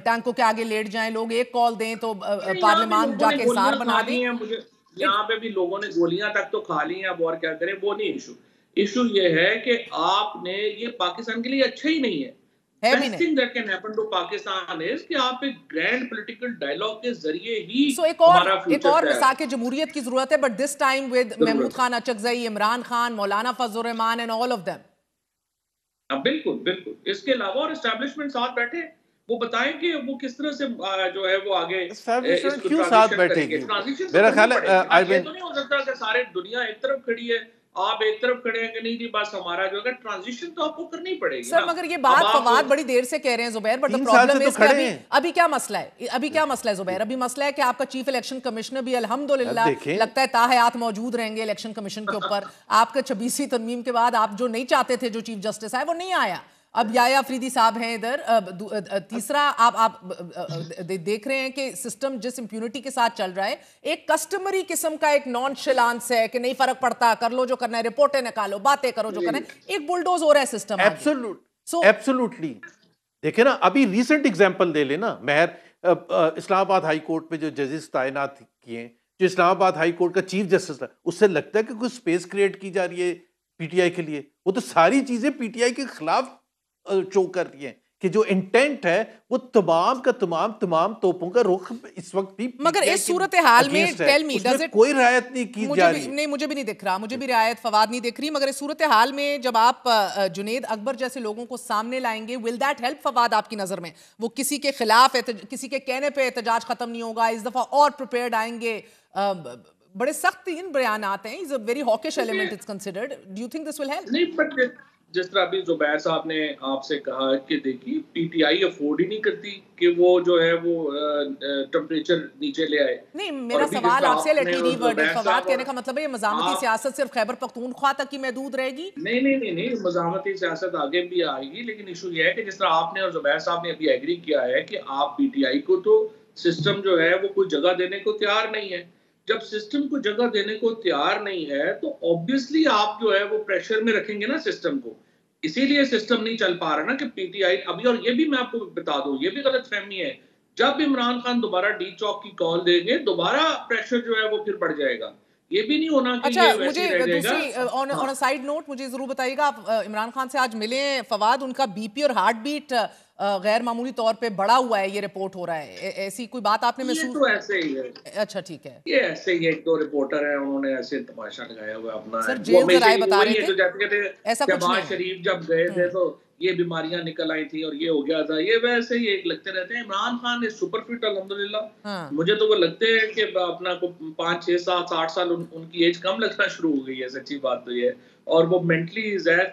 टैंकों के आगे लेट जाएं, लोग एक कॉल दें तो पार्लियामान जाके हिसार बना दें। यहाँ पे भी लोगों ने गोलियां तक तो खा ली हैं, अब और क्या करें, वो नहीं इशू। इशू ये है कि आपने, ये पाकिस्तान के लिए अच्छा ही नहीं है। Best thing that can happen to Pakistan is कि आप एक ग्रैंड पॉलिटिकल डायलॉग के जरिए ही एक और मिसाक जमहूरियत की जरूरत है, but this time with Mahmood Khan Achakzai, Imran Khan, Maulana Fazl Rehman and all of them. बिल्कुल बिल्कुल। इसके अलावा और एस्टैब्लिशमेंट साथ बैठे, वो बताएं कि वो किस तरह से जो है वो आगे क्यों साथ बैठेगी। मेरा ख्याल है ये तो नहीं हो सकता कि सारे दुनिया एक तरफ खड़ी है, आप एक तरफ खड़े हैं कि नहीं जी बस हमारा जो है ट्रांजिशन तो आपको करनी पड़ेगी सर। मगर ये बात फवाद बड़ी देर से कह रहे हैं Zubair, but the problem is कि अभी क्या मसला है? अभी क्या मसला है जुबैर? अभी मसला है कि आपका चीफ इलेक्शन कमिश्नर भी अल्हम्दुलिल्लाह लगता है ताहयात मौजूद रहेंगे इलेक्शन कमीशन के ऊपर। आपका 26वीं तरमीम के बाद आप जो नहीं चाहते थे, जो चीफ जस्टिस आए, वो नहीं आया। अब याया अफरीदी साहब हैं इधर। तीसरा, आप देख रहे हैं कि सिस्टम जिस इंप्यूनिटी के साथ चल रहा है, एक कस्टमरी किस्म का एक नॉनशलांस है कि नहीं फर्क पड़ता, कर लो जो करना है, रिपोर्टें निकालो, बातें करो जो करना है, एक बुलडोज हो रहा है सिस्टम। एब्सोल्युटली। देखिए ना, अभी रिसेंट एग्जांपल दे लेना महर, इस्लामाबाद हाई कोर्ट में जो जजेस तैनात किए, जो इस्लामाबाद हाई कोर्ट का चीफ जस्टिस, उससे लगता है कि कुछ स्पेस क्रिएट की जा रही है पीटीआई के लिए। वो तो सारी चीजें पीटीआई के खिलाफ शो कर रही है कि जो इंटेंट है वो तमाम का तमाम तोपों का रुख इस वक्त भी। मगर इस सूरत हाल में टेल मी, डज इट, कोई रियायत नहीं की जा रही? नहीं, मुझे भी नहीं दिख रहा, मुझे भी रियायत फवाद नहीं दिख रही। मगर इस सूरत हाल में जब आप जुनेद अकबर जैसे लोगों को सामने लाएंगे, विल दैट हेल्प फवाद आपकी नजर में? वो किसी के खिलाफ, किसी के कहने पे एहतजाज खत्म नहीं होगा, इस दफा और प्रिपेयर्ड आएंगे? बड़े सख्त इन बयान आते हैं, is a very hawkish element it's considered. Do you think this will help? नहीं, बट जिस तरह अभी जुबैर साहब ने आपसे कहा कि देखिए पीटीआई अफोर्ड ही नहीं करती कि वो जो है वो टेम्परेचर नीचे ले आए। नहीं, मेरा सवाल आपसे लेटली वर्ड फवाद कहने का मतलब है ये मज़ामती सियासत सिर्फ खैबर पख्तूनख्वा तक ही महदूद रहेगी? नहीं, मज़ामती सियासत आगे भी आएगी, लेकिन इशू ये है कि जिस तरह आपने और जुबैर साहब ने अभी एग्री किया है कि आप पीटीआई को तो सिस्टम जो है वो कोई जगह देने को तैयार नहीं है। जब सिस्टम को जगह देने को तैयार नहीं है तो ऑब्वियसली आप जो है वो प्रेशर में रखेंगे ना सिस्टम को। इसीलिए सिस्टम नहीं चल पा रहा ना कि पीटीआई अभी। और ये भी मैं आपको बता दूं, ये भी गलतफहमी है, जब इमरान खान दोबारा डी चौक की कॉल देंगे, दोबारा प्रेशर जो है वो फिर बढ़ जाएगा। ये भी नहीं होना कि अच्छा, ये वैसे मुझे रह दूसरी ऑन अ साइड नोट मुझे जरूर बताइएगा, आप इमरान खान से आज मिले फवाद, उनका बीपी और हार्ट बीट गैर मामूली तौर पे बढ़ा हुआ है, ये रिपोर्ट हो रहा है, ऐसी कोई बात आपने ये महसूस? तो ऐसे ही है, अच्छा ठीक है, ये ऐसे ही एक दो रिपोर्टर हैं, उन्होंने ऐसे तमाशा लगाया हुआ अपना सर है। वो जेल से हमेशा राय ही बता वही रहे है थे, जो जाते कहते ऐसा कुछ शहबाज नहीं है। शरीफ जब गए थे तो ये बीमारियां निकल आई थी और ये हो गया था, ये वैसे ही एक लगते रहते हैं। Imran Khan is super fit अल्हम्दुलिल्लाह। हाँ। मुझे तो वो लगते हैं कि अपना को 5 6 7 8 साल उनकी एज कम लगना शुरू हो गई है, सच्ची बात तो ये है। और वो मेंटली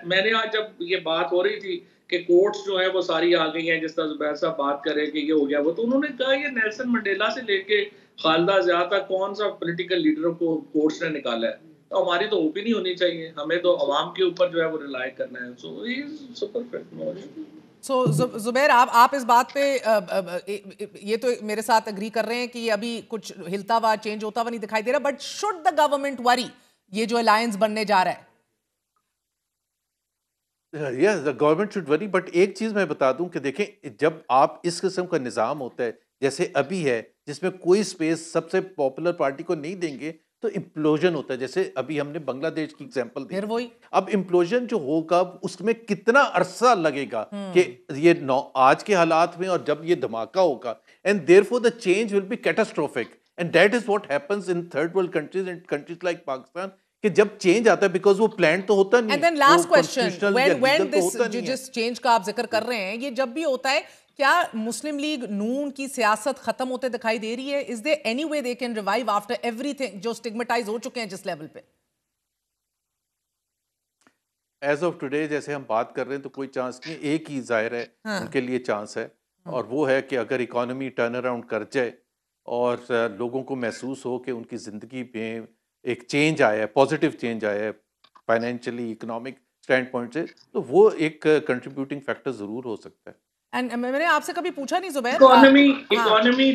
मैंने आज जब ये बात हो रही थी कि कोर्ट्स जो है वो सारी आ गई हैं, जिस तरह जुबैर साहब बात कर रहे हैं कि ये हो गया वो, तो उन्होंने कहा ये नेल्सन मंडेला से लेके खालिदा जिया तक कौन सा पॉलिटिकल लीडरों को कोर्ट्स ने निकाला है। तो हमारी तो ओपी नहीं होनी चाहिए, हमें तो अवाम के ऊपर जो है वो रिलाई करना है। सो ही इज सुपर फिट। सो जुबैर, आप इस बात पे ये तो मेरे साथ एग्री कर रहे हैं कि अभी कुछ हिलता हुआ चेंज होता हुआ नहीं दिखाई दे रहा, but should the government worry, ये जो अलायंस बनने जा रहा है? Yes, the government should worry, but एक चीज मैं बता दूं कि देखें, जब आप इस किस्म का निज़ाम होता है जैसे अभी है, जिसमें कोई स्पेस सबसे पॉपुलर पार्टी को नहीं देंगे, तो इम्प्लोजन होता है। जैसे अभी हमने बांग्लादेश की एग्जांपल दी, फिर वही अब इम्प्लोजन जो होगा उसमें कितना अरसा लगेगा कि ये आज के हालात में, और जब ये धमाका होगा, and therefore the change will be catastrophic, and that is what happens in third world countries and countries like Pakistan, कि जब चेंज आता है, बिकॉज वो प्लान तो होता नहीं। And then last question, when this जिस चेंज का आप जिक्र कर रहे हैं, ये जब भी होता है, क्या मुस्लिम लीग नून की सियासत खत्म होते दिखाई दे रही है? Is there any way they can revive after everything, जो स्टिग्मेटाइज हो चुके हैं जिस लेवल पे? एज ऑफ टुडे जैसे हम बात कर रहे हैं तो कोई चांस नहीं। एक ही जाहिर है उनके लिए चांस है, और वो है कि अगर इकोनॉमी टर्न अराउंड कर जाए और लोगों को महसूस हो कि उनकी ज़िंदगी में एक चेंज आया है, पॉजिटिव चेंज आया है फाइनेंशियली, इकोनॉमिक स्टैंड पॉइंट से, तो वो एक कंट्रीब्यूटिंग फैक्टर ज़रूर हो सकता है। एंड मैंने आपसे कभी पूछा नहीं जुबैर, इकोनॉमी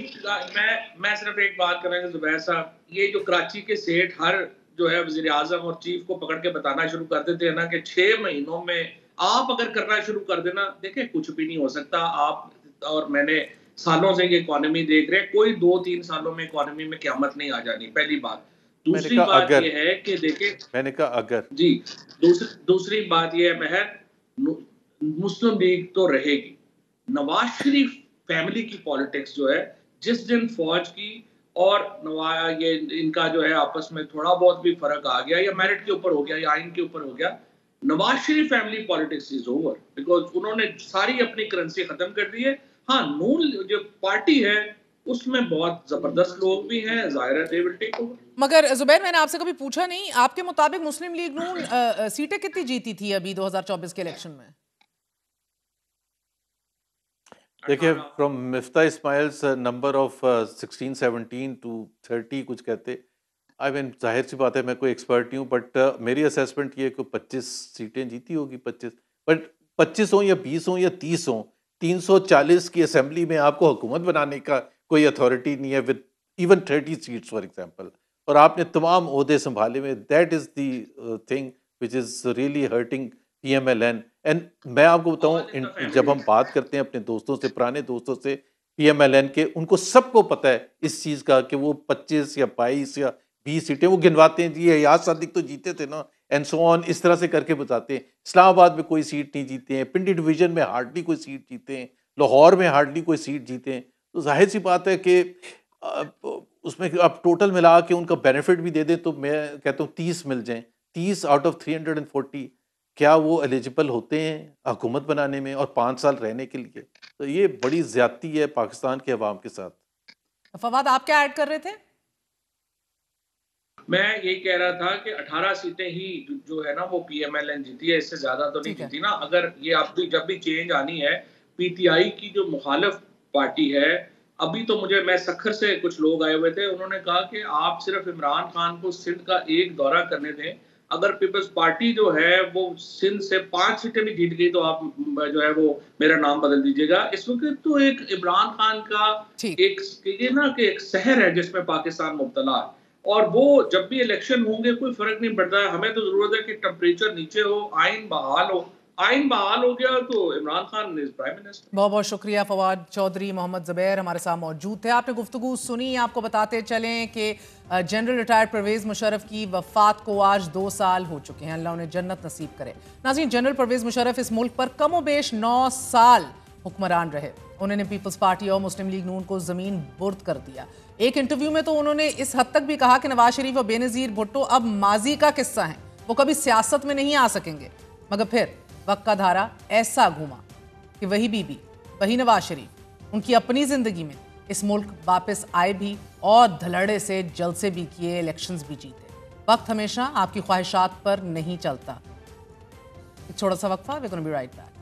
मैं सिर्फ एक बात कर रहा हूँ जुबैर साहब, ये जो कराची के सेठ हर जो है वजीर आजम और चीफ को पकड़ के बताना शुरू कर देते हैं ना कि 6 महीनों में आप अगर करना शुरू कर देना, देखिए कुछ भी नहीं हो सकता। आप और मैंने सालों से ये इकोनॉमी देख रहे हैं, कोई 2-3 सालों में इकोनॉमी में क़यामत नहीं आ जानी, पहली बात। दूसरी बात ये है कि देखिए, मैंने कहा अगर जी, दूसरी बात ये है महर, मुस्लिम लीग तो रहेगी। नवाज शरीफ फैमिली की पॉलिटिक्स जो है, जिस दिन फौज की और ये इनका जो है आपस में थोड़ा बहुत भी फर्क आ गया, या मेरिट के ऊपर हो गया या आइन के ऊपर हो गया, Nawaz Sharif family politics is over, because उन्होंने सारी अपनी करेंसी खत्म कर दी है। हाँ, नून जो पार्टी है उसमें बहुत जबरदस्त लोग भी हैं, जाहिर है दे विल टेक ओवर। मगर जुबैर, मैंने आपसे कभी पूछा नहीं, आपके मुताबिक मुस्लिम लीग नून सीटें कितनी जीती थी अभी 2024 के इलेक्शन में? देखिए, from Miftah Ismail's number of 16-17 to 30 कुछ कहते, आई मीन जाहिर सी बात है मैं कोई एक्सपर्ट नहीं हूँ, बट मेरी असेसमेंट ये है कि 25 सीटें जीती होगी, 25, बट 25 हो या 20 हो या 30 हो, 340 की असेंबली में आपको हुकूमत बनाने का कोई अथॉरिटी नहीं है with even 30 seats for example, और आपने तमाम ओहदे संभाले में। That is the thing which is really hurting PMLN। And मैं आपको बताऊं, जब हम बात करते हैं अपने दोस्तों से, पुराने दोस्तों से PMLN के, उनको सबको पता है इस चीज़ का कि वो 25 या 22 या 20 सीटें वो गिनवाते हैं। जी याद सादिक तो जीते थे ना, एंड सो ऑन, इस तरह से करके बताते हैं। इस्लामाबाद में कोई सीट नहीं जीते हैं, पिंडी डिवीजन में हार्डली कोई सीट जीते हैं, लाहौर में हार्डली कोई सीट जीते हैं। तो जाहिर सी बात है कि उसमें आप टोटल मिला के उनका बेनिफिट भी दे दें तो मैं कहता हूँ 30 मिल जाएं, 30 आउट ऑफ 340, क्या वो एलिजिबल होते हैं हुकूमत बनाने में और 5 साल रहने के लिए? तो ये बड़ी ज्यादती है पाकिस्तान के अवाम के साथ। फवाद, आप क्या ऐड कर रहे थे? मैं यही कह रहा था कि 18 सीटें ही जो है ना वो PMLN जीती है, इससे ज्यादा तो नहीं जीती ना। अगर ये आप जब भी चेंज आनी है, PTI की जो मुखालिफ पार्टी है, अभी तो मैं सखर से कुछ लोग आए हुए थे, उन्होंने कहा कि आप सिर्फ इमरान खान को सिंध का एक दौरा करने दें, अगर पीपल्स पार्टी जो है वो सिंध से 5 सीटें भी जीत गई तो आप जो है वो मेरा नाम बदल दीजिएगा। इस वक्त तो एक इमरान खान का एक शहर है जिसमें पाकिस्तान मुब्तला है, और वो जब भी इलेक्शन होंगे कोई फर्क नहीं पड़ता। हमें तो जरूरत है कि टेम्परेचर नीचे हो, आइन बहाल हो। आइन बहाल हो गया तो Imran Khan is prime minister. बहुत बहुत शुक्रिया फवाद चौधरी। मोहम्मद ज़ुबैर हमारे साथ मौजूद थे। आपने गुफ्तगू सुनी। आपको बताते चलें कि जनरल रिटायर्ड परवेज़ मुशर्रफ की वफ़ात को आज 2 साल हो चुके हैं। अल्लाह उन्हें जन्नत नसीब करे। नाज़रीन, जनरल परवेज़ मुशर्रफ इस मुल्क पर कमोबेश 9 साल हुक्मरान रहे। उन्होंने पीपल्स पार्टी और मुस्लिम लीग नून को जमीन बुर्द कर दिया। एक इंटरव्यू में तो उन्होंने इस हद तक भी कहा कि नवाज शरीफ और बेनजीर भुट्टो अब माजी का किस्सा है, वो कभी सियासत में नहीं आ सकेंगे। मगर फिर वक्त का धारा ऐसा घूमा कि वही बीबी, वही नवाज शरीफ उनकी अपनी जिंदगी में इस मुल्क वापस आए भी और धड़ल्ले से जलसे भी किए, इलेक्शंस भी जीते। वक्त हमेशा आपकी ख्वाहिशात पर नहीं चलता। एक छोटा सा वक्फा, we gonna be right back.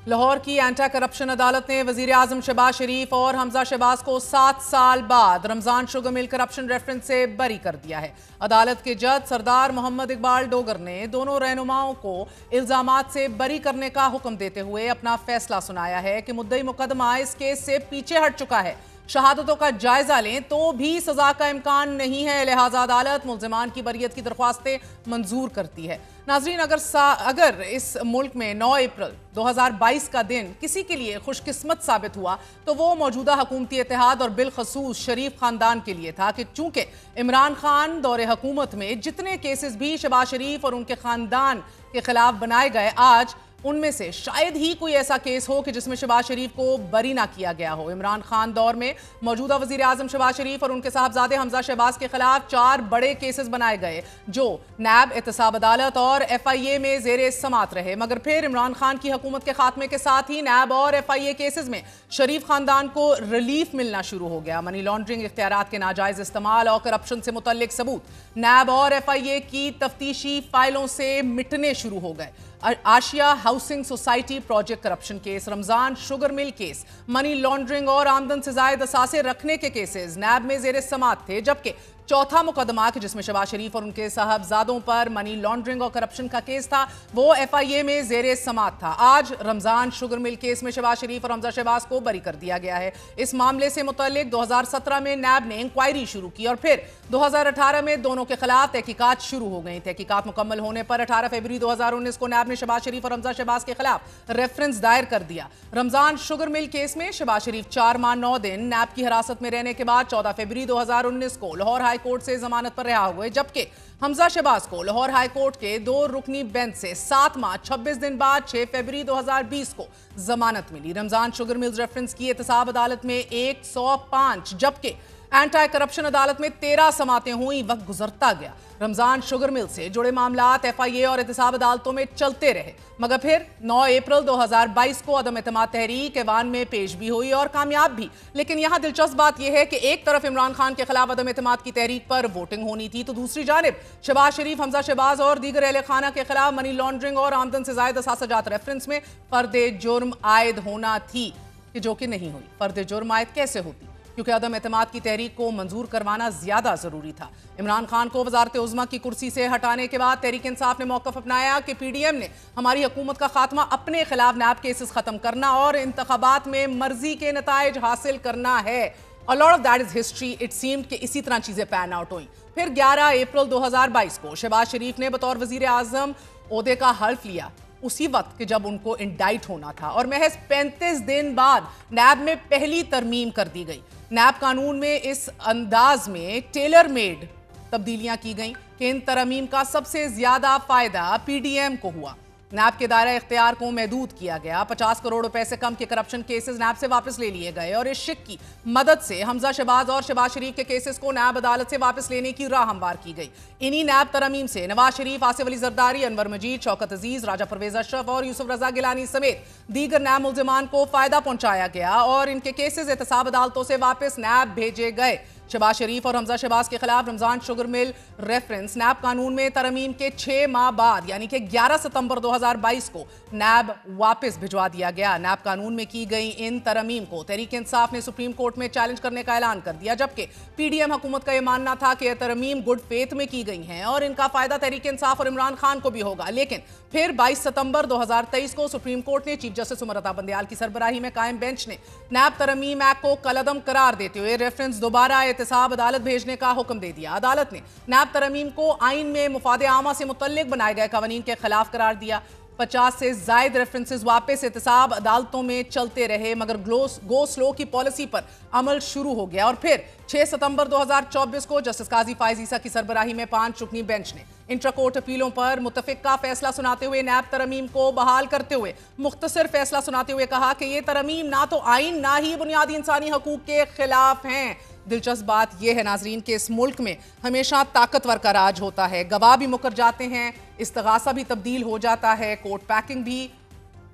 Lahore की एंटी करप्शन अदालत ने वजीर आजम शहबाज शरीफ और हमजा शहबाज को 7 साल बाद Ramzan sugar mill corruption reference से बरी कर दिया है। अदालत के जज सरदार मोहम्मद इकबाल डोगर ने दोनों रहनुमाओं को इल्जामात से बरी करने का हुक्म देते हुए अपना फैसला सुनाया है कि मुद्दई मुकदमा इस केस से पीछे हट चुका है। शहादतों का जायजा लें तो भी सजा का इम्कान नहीं है, लिहाजा अदालत मुल्जिमान की बरियत की दरख्वास्तें मंजूर करती है। नाजरीन, अगर इस मुल्क में 9 अप्रैल 2022 का दिन किसी के लिए खुशकिस्मत साबित हुआ तो वो मौजूदा हुकूमती इत्तेहाद और बिलखसूस शरीफ खानदान के लिए था कि चूंकि इमरान खान दौरे हुकूमत में जितने केसेस भी शहबाज शरीफ और उनके खानदान के खिलाफ बनाए गए, आज उनमें से शायद ही कोई ऐसा केस हो कि जिसमें शहबाज शरीफ को बरी ना किया गया हो। इमरान खान दौर में मौजूदा वजीर आजम शहबाज शरीफ और उनके साहबजादे हमजा शहबाज के खिलाफ 4 बड़े केसेस बनाए गए जो नैब, एहतसाब अदालत और FIA में जेर समात रहे। मगर फिर इमरान खान की हुकूमत के खात्मे के साथ ही नैब और FIA केसेस में शरीफ खानदान को रिलीफ मिलना शुरू हो गया। मनी लॉन्ड्रिंग, इख्तियारात के नाजायज इस्तेमाल और करप्शन से मुतल्लिक सबूत नैब और FIA की तफ्तीशी फाइलों से मिटने शुरू हो गए। Asia housing society project corruption case, Ramzan sugar mill case, money laundering और आमदन से जायद असासे रखने के केसेस नैब में जेर समात थे। जबकि चौथा मुकदमा जिसमें शहबाज शरीफ और उनके साहबजादों पर मनी लॉन्ड्रिंग और करप्शन का केस था, वो FIA में जेर समात था। आज रमजान शुगर मिल केस में शहबाज शरीफ और हमजा शहबाज को बरी कर दिया गया है। इस मामले से मुतल्लिक 2017 में नैब ने इंक्वायरी शुरू की और फिर 2018 में दोनों के खिलाफ तहकीकात शुरू हो गई। तहकीकात मुकम्मल होने पर 18 फरवरी 2019 को नैब ने शहबाज शरीफ और हमजा शहबाज के खिलाफ रेफरेंस दायर कर दिया। रमजान शुगर मिल केस में शहबाज शरीफ 4 माह 9 दिन नैब की हिरासत में रहने के बाद 14 फरवरी 2019 को लाहौर हाई कोर्ट से जमानत पर रिहा हुए, जबकि हमजा शहबाज को लाहौर हाई कोर्ट के 2 रुकनी बेंच से 7 माह 26 दिन बाद 6 फरवरी 2020 को जमानत मिली। रमजान शुगर मिल्स रेफरेंस की एहतसाब अदालत में 105, जबकि एंटी करप्शन अदालत में 13 समातें हुई। वक्त गुजरता गया, रमजान शुगर मिल से जुड़े मामलात FIA और एहतसाब अदालतों में चलते रहे। मगर फिर 9 अप्रैल 2022 को अदम एतमाद तहरीक ऐवान में पेश भी हुई और कामयाब भी। लेकिन यहां दिलचस्प बात यह है कि एक तरफ इमरान खान के खिलाफ अदम एतमाद की तहरीक पर वोटिंग होनी थी, तो दूसरी जानिब शहबाज शरीफ, हमजा शहबाज और दीगर अहले खाना के खिलाफ मनी लॉन्ड्रिंग और आमदन से जायद असासाजात रेफरेंस में फर्द जुर्म आयद होना थी, कि जो कि नहीं हुई। फर्द जुर्म आयद कैसे होती? क्योंकि अदम एतमाद की तहरीक को मंजूर करवाना ज्यादा जरूरी था। इमरान खान को वजारत उज़्मा की कुर्सी से हटाने के बाद तहरीक इंसाफ ने मौक़िफ़ अपनाया कि PDM ने हमारी हुकूमत का खात्मा अपने खिलाफ नैब केसेस खत्म करना और इंतखाबात में मर्जी के नताइज हासिल करना है। A lot of that is history. It seemed कि इसी तरह चीजें पैन आउट हुई। फिर 11 अप्रैल 2022 को शहबाज शरीफ ने बतौर वजीर आजम ओहदे का हल्फ लिया, उसी वक्त कि जब उनको इंडाइट होना था, और महज 35 दिन बाद नैब में पहली तरमीम कर दी गई। नैब कानून में इस अंदाज में टेलर मेड तब्दीलियां की गई कि इन तरमीम का सबसे ज्यादा फायदा PDM को हुआ। नैब के दायरा इख्तियार को महदूद किया गया। 50 करोड़ रुपए से कम के करप्शन केसेस नैब से वापस ले लिए गए और इस शिक की मदद से हमजा शहबाज और शहबाज शरीफ के केसेस को नैब अदालत से वापस लेने की राह हमवार की गई। इन्हीं नैब तरमीम से नवाज शरीफ, आसिफ अली जरदारी, अनवर मजीद, शौकत अजीज, राजा परवेज अशरफ और यूसुफ रजा गिलानी समेत दीगर नैब मुल्जिमान को फायदा पहुंचाया गया और इनके केसेस एहतसाब अदालतों से वापस नैब भेजे गए। शहबाज शरीफ और हमजा शहबाज के खिलाफ रमजान शुगर मिल रेफरेंस नैब कानून में तरमीम के 6 माह बाद यानी कि 11 सितंबर 2022 को नैब वापस भिजवा दिया गया। नैब कानून में की गई इन तरमीम को तहरीक इंसाफ ने सुप्रीम कोर्ट में चैलेंज करने का ऐलान कर दिया, जबकि PDM हुकूमत का यह मानना था कि यह तरमीम गुड फेथ में की गई हैं और इनका फायदा तहरीक इंसाफ और इमरान खान को भी होगा। लेकिन फिर 22 सितंबर 2023 को सुप्रीम कोर्ट ने चीफ जस्टिस उमर अता बंदयाल की सरबराही में कायम बेंच ने नैब तरमीम एक्ट को कलअदम करार देते हुए रेफरेंस दोबारा एहतसाब अदालत भेजने का हुक्म दे दिया। अदालत ने नैब तरमीम को आइन में मुफादे आमा से मुतल्लिक बनाए गए कवानीन के खिलाफ करार दिया। 50 से जायद रेफरेंसेस वापस एहतसाब अदालतों में चलते रहे, मगर गो स्लो की पॉलिसी पर अमल शुरू हो गया और फिर 6 सितंबर 2024 को जस्टिस काजी फायज ईसा की सरबराही में 5 रुकनी बेंच ने इंट्रा कोर्ट अपीलों पर मुतफिका फैसला सुनाते हुए नैब तरमीम को बहाल करते हुए मुख्तसर फैसला सुनाते हुए कहा कि ये तरमीम ना तो आइन ना ही बुनियादी इंसानी हकूक के खिलाफ हैं। दिलचस्प बात यह है नाजरीन कि इस मुल्क में हमेशा ताकतवर का राज होता है, गवाह भी मुकर जाते हैं, इस्तगासा भी तब्दील हो जाता है, कोर्ट पैकिंग भी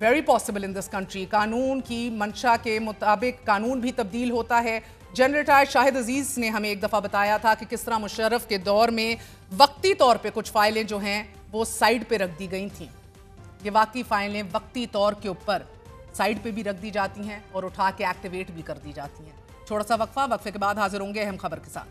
very possible in this country, कानून की मंशा के मुताबिक कानून भी तब्दील होता है। जनरल रिटायर्ड शाहिद अजीज ने हमें एक दफ़ा बताया था कि किस तरह मुशर्रफ के दौर में वक्ती तौर पे कुछ फाइलें जो हैं वो साइड पे रख दी गई थीं। ये वाकई फाइलें वक्ती तौर के ऊपर साइड पे भी रख दी जाती हैं और उठा के एक्टिवेट भी कर दी जाती हैं। छोटा सा वक्फे के बाद हाजिर होंगे अहम खबर के साथ।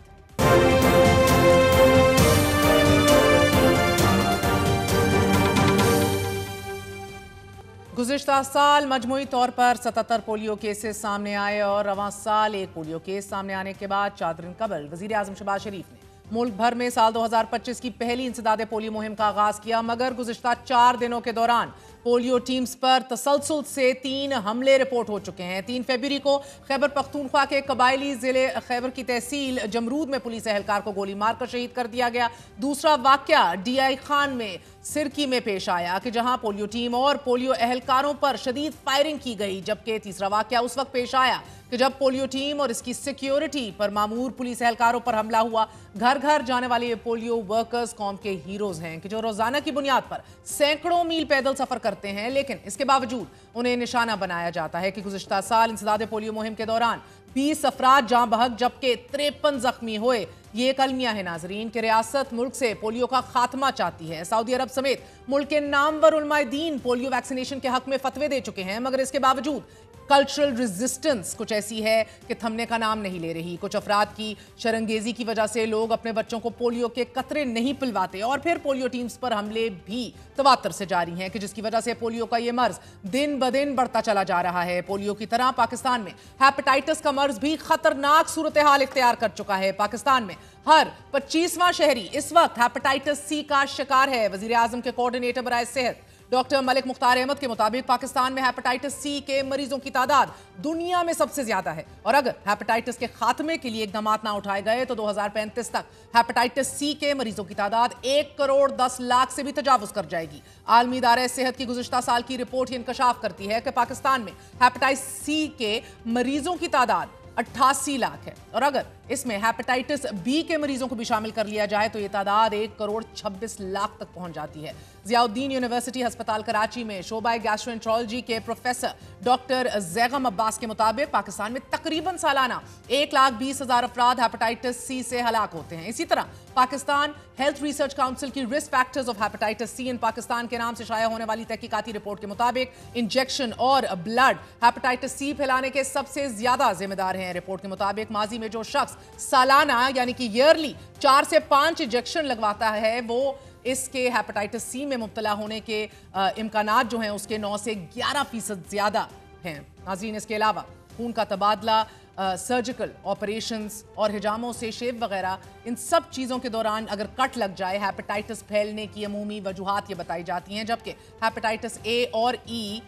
गुज़िश्ता साल मजमूई तौर पर 77 पोलियो केसेस सामने आए और रवां साल एक पोलियो केस सामने आने के बाद 4 दिन कबल वज़ीर आज़म शहबाज शरीफ ने मुल्क भर में साल 2025 की पहली इंसदाद पोलियो मुहिम का आगाज किया, मगर गुज़िश्ता 4 दिनों के दौरान पोलियो टीम्स पर तसलसल से 3 हमले रिपोर्ट हो चुके हैं। 3 फरवरी को खैबर पख्तूनख्वा के कबायली जिले खैबर की तहसील जमरूद में पुलिस एहलकार को गोली मारकर शहीद कर दिया गया। दूसरा वाकया DI खान में सिरकी में पेश आया कि जहां पोलियो टीम और पोलियो एहलकारों पर शदीद फायरिंग की गई, जबकि तीसरा वाकया उस वक्त पेश आया कि जब पोलियो टीम और इसकी सिक्योरिटी पर मामूर पुलिस एहलकारों पर हमला हुआ। घर घर जाने वाले ये पोलियो वर्कर्स कौम के हीरोज हैं कि जो रोजाना की बुनियाद पर सैकड़ों मील पैदल सफर करते हैं, लेकिन इसके बावजूद उन्हें निशाना बनाया जाता है कि गुज़िश्ता साल इंसदाद पोलियो मुहिम के दौरान 20 अफराद जाँ बहक जबकि 53 जख्मी हुए। ये एक अलमिया है नाजरीन कि रियासत मुल्क से पोलियो का खात्मा चाहती है। सऊदी अरब समेत मुल्क के नामवर उलमाए दीन पोलियो वैक्सीनेशन के हक में फतवे दे चुके हैं, मगर इसके बावजूद कल्चरल रेजिस्टेंस कुछ ऐसी है कि थमने का नाम नहीं ले रही। कुछ अफराद की शरंगेजी की वजह से लोग अपने बच्चों को पोलियो के कतरे नहीं पिलवाते और फिर पोलियो टीम्स पर हमले भी तवातर से जारी हैं कि जिसकी वजह से पोलियो का ये मर्ज दिन ब दिन बढ़ता चला जा रहा है। पोलियो की तरह पाकिस्तान में हेपेटाइटिस का मर्ज भी खतरनाक सूरत हाल इख्तियार कर चुका है। पाकिस्तान में हर 25वां शहरी इस वक्त हेपेटाइटिस C का शिकार है। वजीर आजम के कोऑर्डिनेटर बराए सेहत डॉक्टर मलिक मुख्तार अहमद के मुताबिक पाकिस्तान में हेपेटाइटिस C के मरीजों की तादाद दुनिया में सबसे ज्यादा है और अगर हेपेटाइटिस के खात्मे के लिए इकदाम ना उठाए गए तो 2035 तक हेपेटाइटिस C के मरीजों की तादाद 1 करोड़ 10 लाख से भी तजावुज कर जाएगी। आलमी इदारे सेहत की गुज़िश्ता साल की रिपोर्ट ये इंकशाफ करती है कि पाकिस्तान में हेपेटाइटिस C के मरीजों की तादाद 88 लाख है और अगर इसमें हेपेटाइटिस B के मरीजों को भी शामिल कर लिया जाए तो ये तादाद 1 करोड़ 26 लाख तक पहुंच जाती है। ज़ियाउद्दीन यूनिवर्सिटी अस्पताल कराची में शोबाए गैस्ट्रोएंट्रोलॉजी के प्रोफेसर डॉक्टर जैगम अब्बास के मुताबिक पाकिस्तान में तकरीबन सालाना 1,20,000 अफराद हेपेटाइटिस C से हलाक होते हैं। इसी तरह पाकिस्तान हेल्थ रिसर्च काउंसिल की risk factors of hepatitis C इन पाकिस्तान के नाम से शाया होने वाली तहकीकाती रिपोर्ट के मुताबिक इंजेक्शन और ब्लड हेपेटाइटिस C फैलाने के सबसे ज्यादा जिम्मेदार हैं। रिपोर्ट के मुताबिक माजी में जो शख्स सालाना यानी कि ईयरली 4 से 5 इंजेक्शन लगवाता है वो इसके हेपेटाइटिस C में मुब्तला होने के इम्कानात जो हैं उसके 9 से 11% ज्यादा हैं। नाज़रीन, इसके अलावा खून का तबादला, सर्जिकल ऑपरेशंस और हिजामों से शेव वगैरह, इन सब चीज़ों के दौरान अगर कट लग जाए हेपेटाइटिस फैलने की अमूमी वजूहात ये बताई जाती हैं, जबकि हेपेटाइटिस A और E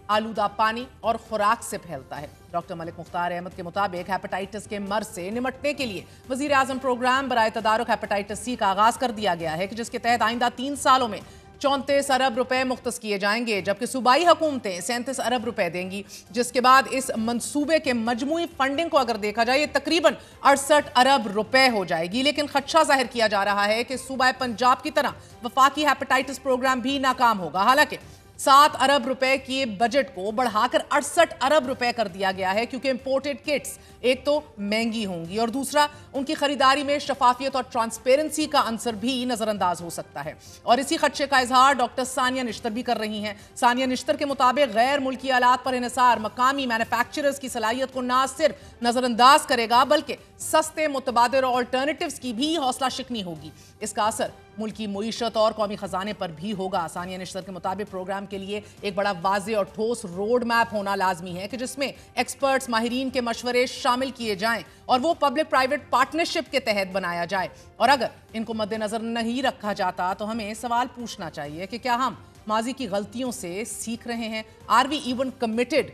आलूदा पानी और खुराक से फैलता है। डॉक्टर मलिक मुख्तार अहमद के मुताबिक हेपेटाइटिस के मर्ज से निमटने के लिए वजीर आजम प्रोग्राम बराए तदारुक हेपेटाइटिस C का आगाज कर दिया गया है कि जिसके तहत आइंदा 3 सालों में 34 अरब रुपए मुख्तस किए जाएंगे, जबकि सूबाई हुकूमतें 37 अरब रुपए देंगी, जिसके बाद इस मंसूबे के मजमूई फंडिंग को अगर देखा जाए ये तकरीबन 68 अरब रुपए हो जाएगी। लेकिन खदशा जाहिर किया जा रहा है कि सूबा पंजाब की तरह वफाकी हेपेटाइटिस प्रोग्राम भी नाकाम होगा। हालांकि 7 अरब रुपए के बजट को बढ़ाकर 68 अरब रुपए कर दिया गया है, क्योंकि इंपोर्टेड किट्स एक तो महंगी होंगी और दूसरा उनकी खरीदारी में शफाफियत और ट्रांसपेरेंसी का अंसर भी नजरअंदाज हो सकता है। और इसी खदशे का इजहार डॉक्टर सानिया निश्तर भी कर रही हैं। सानिया निश्तर के मुताबिक गैर मुल्की आलात पर इन्हिसार मकामी मैन्युफैक्चरर्स की सलाहियत को न सिर्फ नजरअंदाज करेगा बल्कि सस्ते मुतबादिल ऑल्टरनेटिव्स की भी हौसला शिकनी होगी। इसका असर मुल्की मुईशत और कौमी खजाने पर भी होगा। सानिया निश्तर के मुताबिक प्रोग्राम के लिए एक बड़ा वाज़ेह और ठोस रोड मैप होना लाजमी है कि जिसमें एक्सपर्ट्स माहिरीन के मशवरे शामिल किए जाएं और वो पब्लिक प्राइवेट पार्टनरशिप के तहत बनाया जाए। और अगर इनको मद्देनजर नहीं रखा जाता तो हमें सवाल पूछना चाहिए कि क्या हम माजी की गलतियों से सीख रहे हैं? Are we even committed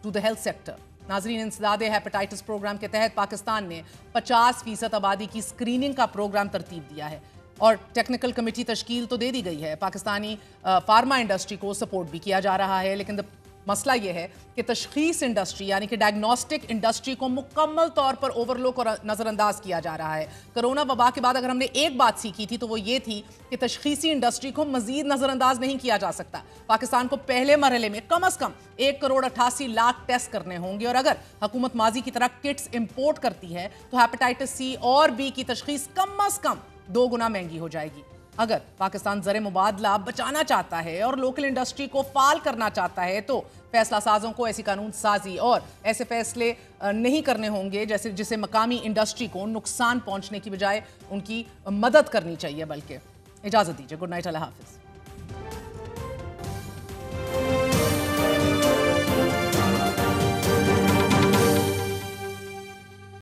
to the health sector? नाजरीन, इंसदादे हेपेटाइटिस प्रोग्राम के तहत पाकिस्तान ने 50% आबादी की स्क्रीनिंग का प्रोग्राम तरतीब दिया है और टेक्निकल कमेटी तश्कील तो दे दी गई है। पाकिस्तानी फार्मा इंडस्ट्री को सपोर्ट भी किया जा रहा है, लेकिन मसला यह है कि तशखीस इंडस्ट्री यानी कि डायग्नोस्टिक इंडस्ट्री को मुकम्मल तौर पर ओवरलुक और नज़रअंदाज किया जा रहा है। कोरोना वबा के बाद अगर हमने एक बात सीखी थी तो वो ये थी कि तशखीसी इंडस्ट्री को मजीद नज़रअंदाज नहीं किया जा सकता। पाकिस्तान को पहले मरहले में कम अज़ कम 1,88,00,000 टेस्ट करने होंगे और अगर हुकूमत माजी की तरह किट्स इम्पोर्ट करती है तो हेपेटाइटिस सी और बी की तशखीस कम अज़ कम 2 गुना महंगी हो जाएगी। अगर पाकिस्तान ज़र मुबादला बचाना चाहता है और लोकल इंडस्ट्री को फाल करना चाहता है तो फैसला साजों को ऐसी कानून साजी और ऐसे फैसले नहीं करने होंगे जिसे मकामी इंडस्ट्री को नुकसान पहुंचने की बजाय उनकी मदद करनी चाहिए। बल्कि इजाज़त दीजिए। गुड नाइट, अल्लाह हाफिज़।